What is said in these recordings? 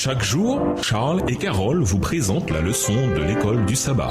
Chaque jour, Charles et Carole vous présentent la leçon de l'école du sabbat.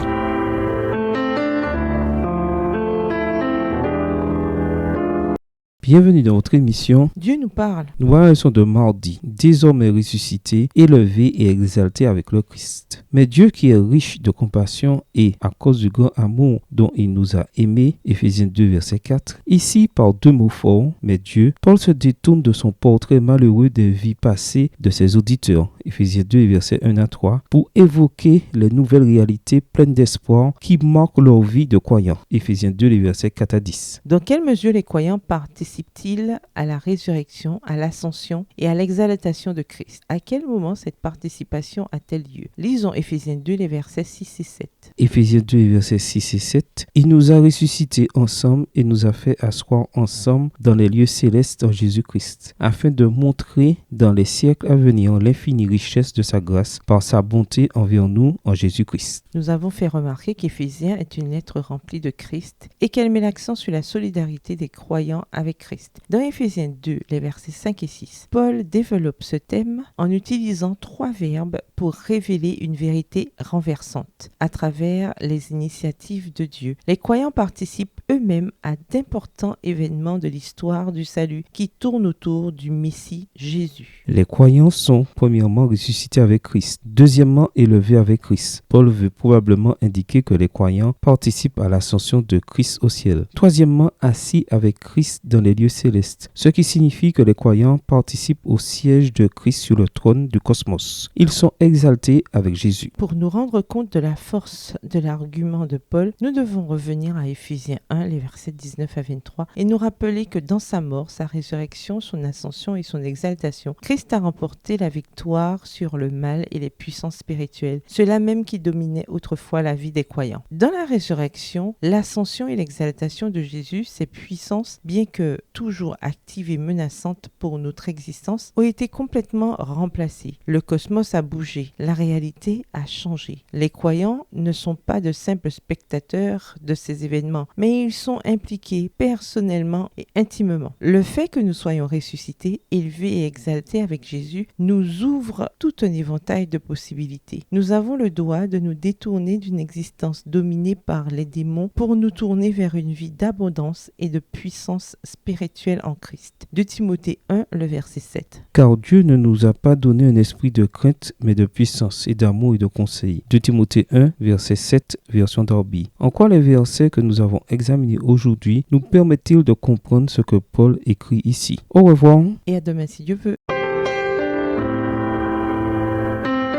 Bienvenue dans votre émission Dieu nous parle. Nous voyons la leçon de mardi, désormais ressuscité, élevé et exalté avec le Christ. Mais Dieu qui est riche de compassion et à cause du grand amour dont il nous a aimés, Éphésiens 2 verset 4, ici par deux mots forts, mais Dieu, Paul se détourne de son portrait malheureux des vies passées de ses auditeurs, Éphésiens 2 verset 1 à 3, pour évoquer les nouvelles réalités pleines d'espoir qui marquent leur vie de croyants, Éphésiens 2 versets 4 à 10. Dans quelle mesure les croyants participent-ils à la résurrection, à l'ascension et à l'exaltation de Christ? À quel moment cette participation a-t-elle lieu? Lisons Éphésiens 2, les versets 6 et 7. Éphésiens 2, versets 6 et 7. Il nous a ressuscités ensemble et nous a fait asseoir ensemble dans les lieux célestes en Jésus-Christ, afin de montrer dans les siècles à venir l'infinie richesse de sa grâce par sa bonté envers nous en Jésus-Christ. Nous avons fait remarquer qu'Éphésiens est une lettre remplie de Christ et qu'elle met l'accent sur la solidarité des croyants avec Christ. Dans Éphésiens 2, les versets 5 et 6, Paul développe ce thème en utilisant 3 verbes pour révéler une vérité renversante à travers les initiatives de Dieu. Les croyants participent eux-mêmes à d'importants événements de l'histoire du salut qui tournent autour du Messie Jésus. Les croyants sont premièrement ressuscités avec Christ, deuxièmement élevés avec Christ. Paul veut probablement indiquer que les croyants participent à l'ascension de Christ au ciel. Troisièmement, assis avec Christ dans les lieux célestes, ce qui signifie que les croyants participent au siège de Christ sur le trône du cosmos. Ils sont exaltés avec Jésus. Pour nous rendre compte de la force de l'argument de Paul, nous devons revenir à Éphésiens 1, les versets 19 à 23, et nous rappeler que dans sa mort, sa résurrection, son ascension et son exaltation, Christ a remporté la victoire sur le mal et les puissances spirituelles, ceux-là même qui dominaient autrefois la vie des croyants. Dans la résurrection, l'ascension et l'exaltation de Jésus, ces puissances, bien que toujours actives et menaçantes pour notre existence, ont été complètement remplacées. Le cosmos a bougé, la réalité a changé. Les croyants ne sont pas de simples spectateurs de ces événements, mais ils sont impliqués personnellement et intimement. Le fait que nous soyons ressuscités, élevés et exaltés avec Jésus nous ouvre tout un éventail de possibilités. Nous avons le droit de nous détourner d'une existence dominée par les démons pour nous tourner vers une vie d'abondance et de puissance spirituelle en Christ. De Timothée 1, le verset 7. Car Dieu ne nous a pas donné un esprit de crainte, mais de puissance et d'amour et de conseil. De Timothée 1, verset 7, version Darby. En quoi les versets que nous avons examinés aujourd'hui nous permettent-ils de comprendre ce que Paul écrit ici? Au revoir. Et à demain si Dieu veut.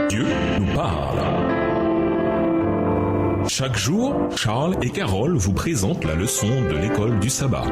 Dieu nous parle. Chaque jour, Charles et Carole vous présentent la leçon de l'école du sabbat.